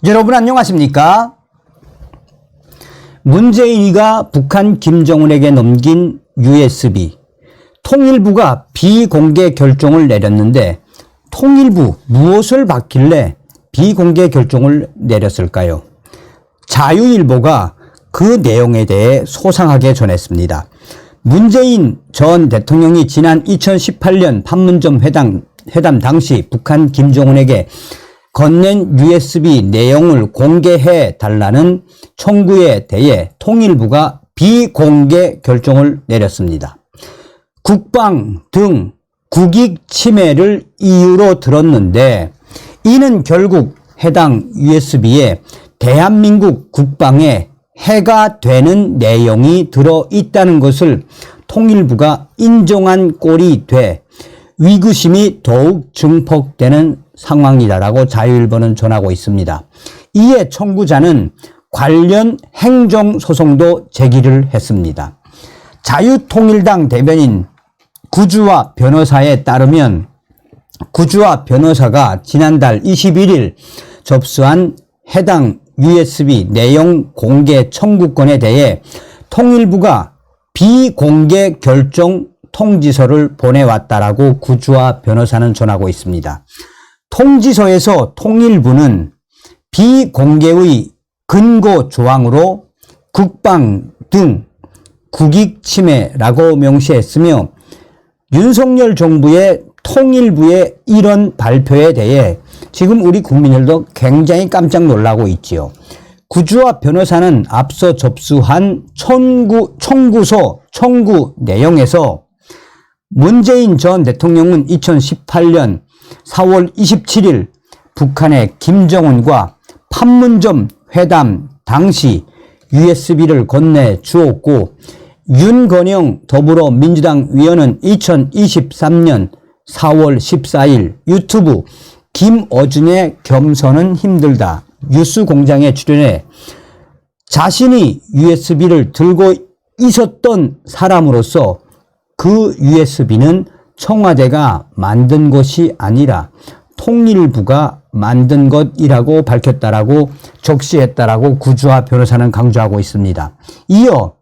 여러분 안녕하십니까? 문재인이가 북한 김정은에게 넘긴 USB, 통일부가 비공개 결정을 내렸는데 통일부 무엇을 받길래 비공개 결정을 내렸을까요? 자유일보가 그 내용에 대해 소상하게 전했습니다. 문재인 전 대통령이 지난 2018년 판문점 회담 당시 북한 김정은에게 건넨 USB 내용을 공개해 달라는 청구에 대해 통일부가 비공개 결정을 내렸습니다. 국방 등 국익 침해를 이유로 들었는데 이는 결국 해당 USB에 대한민국 국방에 해가 되는 내용이 들어있다는 것을 통일부가 인정한 꼴이 돼 위구심이 더욱 증폭되는 상황이다라고 자유일보는 전하고 있습니다. 이에 청구자는 관련 행정소송도 제기를 했습니다. 자유통일당 대변인 구주화 변호사에 따르면 구주화 변호사가 지난달 21일 접수한 해당 USB 내용 공개 청구권에 대해 통일부가 비공개 결정 통지서를 보내왔다라고 구주화 변호사는 전하고 있습니다. 통지서에서 통일부는 비공개의 근거 조항으로 국방 등 국익 침해라고 명시했으며 윤석열 정부의 통일부의 이런 발표에 대해 지금 우리 국민들도 굉장히 깜짝 놀라고 있지요. 구주화 변호사는 앞서 접수한 청구 내용에서 문재인 전 대통령은 2018년 4월 27일 북한의 김정은과 판문점 회담 당시 USB를 건네 주었고 윤건영 더불어민주당 위원은 2023년 4월 14일 유튜브 김어준의 겸손은 힘들다 뉴스공장에 출연해 자신이 USB를 들고 있었던 사람으로서 그 USB는 청와대가 만든 것이 아니라 통일부가 만든 것이라고 밝혔다라고 적시했다라고 구주화 변호사는 강조하고 있습니다. 이어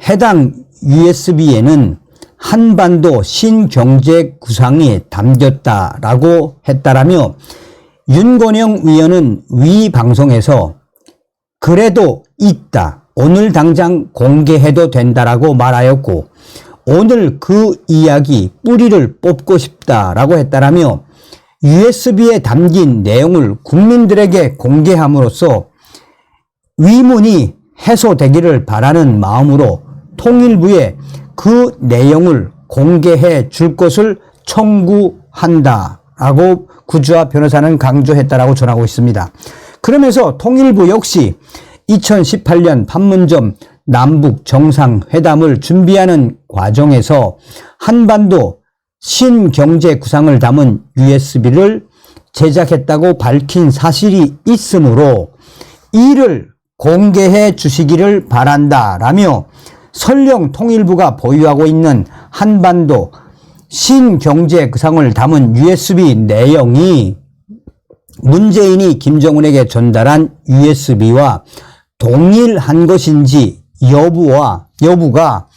해당 USB에는 한반도 신경제 구상이 담겼다라고 했다라며 윤건영 위원은 위 방송에서 그래도 있다. 오늘 당장 공개해도 된다라고 말하였고 오늘 그 이야기 뿌리를 뽑고 싶다라고 했다라며 USB에 담긴 내용을 국민들에게 공개함으로써 위문이 해소되기를 바라는 마음으로 통일부에 그 내용을 공개해 줄 것을 청구한다라고 구주화 변호사는 강조했다라고 전하고 있습니다. 그러면서 통일부 역시 2018년 판문점 남북 정상회담을 준비하는 과정에서 한반도 신경제 구상을 담은 USB를 제작했다고 밝힌 사실이 있으므로 이를 공개해 주시기를 바란다라며 설령 통일부가 보유하고 있는 한반도 신경제 구상을 담은 USB 내용이 문재인이 김정은에게 전달한 USB와 동일한 것인지 여부가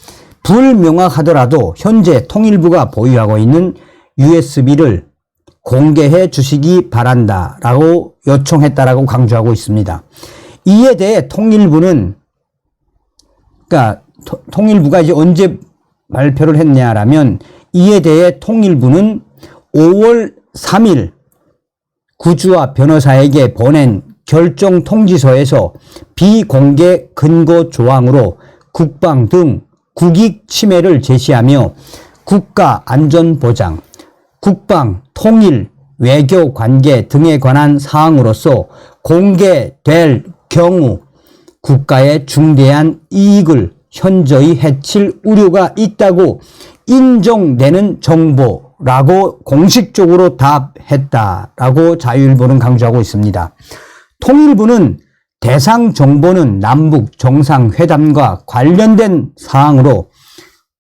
불명확하더라도 현재 통일부가 보유하고 있는 USB를 공개해 주시기 바란다라고 요청했다라고 강조하고 있습니다. 이에 대해 통일부는 통일부가 이제 언제 발표를 했냐라면 이에 대해 통일부는 5월 3일 구주화 변호사에게 보낸 결정 통지서에서 비공개 근거 조항으로 국방 등 국익 침해를 제시하며 국가 안전 보장, 국방, 통일, 외교 관계 등에 관한 사항으로서 공개될 경우 국가의 중대한 이익을 현저히 해칠 우려가 있다고 인정되는 정보라고 공식적으로 답했다라고 자유일보는 강조하고 있습니다. 통일부는 대상 정보는 남북 정상회담과 관련된 사항으로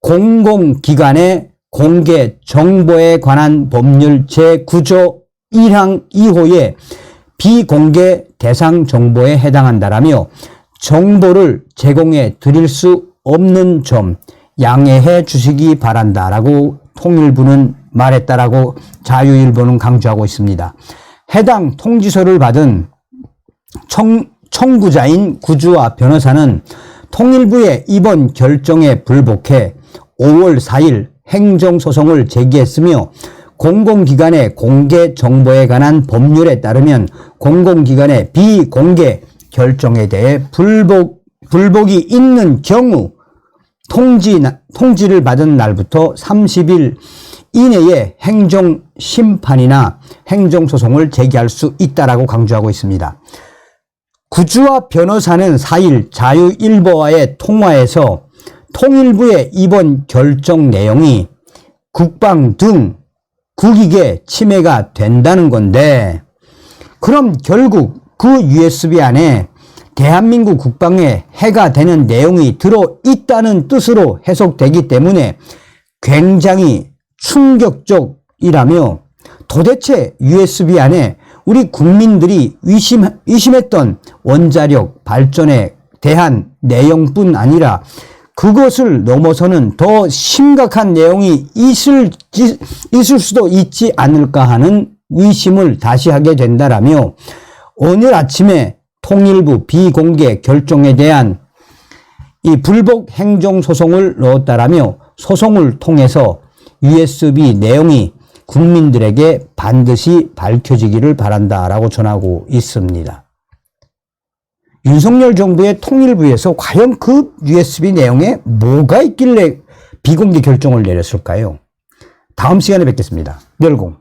공공기관의 공개 정보에 관한 법률 제9조 1항 2호에 비공개 대상 정보에 해당한다라며 정보를 제공해 드릴 수 없는 점 양해해 주시기 바란다라고 통일부는 말했다라고 자유일보는 강조하고 있습니다. 해당 통지서를 받은 청구자인 구주와 변호사는 통일부의 이번 결정에 불복해 5월 4일 행정소송을 제기했으며 공공기관의 공개 정보에 관한 법률에 따르면 공공기관의 비공개 결정에 대해 불복이 있는 경우 통지를 받은 날부터 30일 이내에 행정심판이나 행정소송을 제기할 수 있다라고 강조하고 있습니다. 구주와 변호사는 4일 자유일보와의 통화에서 통일부의 이번 결정 내용이 국방 등 국익에 침해가 된다는 건데, 그럼 결국 그 USB 안에 대한민국 국방에 해가 되는 내용이 들어있다는 뜻으로 해석되기 때문에 굉장히 충격적이라며, 도대체 USB 안에 우리 국민들이 의심했던 원자력 발전에 대한 내용뿐 아니라 그것을 넘어서는 더 심각한 내용이 있을 수도 있지 않을까 하는 의심을 다시 하게 된다라며, 오늘 아침에 통일부 비공개 결정에 대한 이 불복 행정소송을 넣었다라며 소송을 통해서 USB 내용이 국민들에게 반드시 밝혀지기를 바란다라고 전하고 있습니다. 윤석열 정부의 통일부에서 과연 그 USB 내용에 뭐가 있길래 비공개 결정을 내렸을까요? 다음 시간에 뵙겠습니다. 멸공.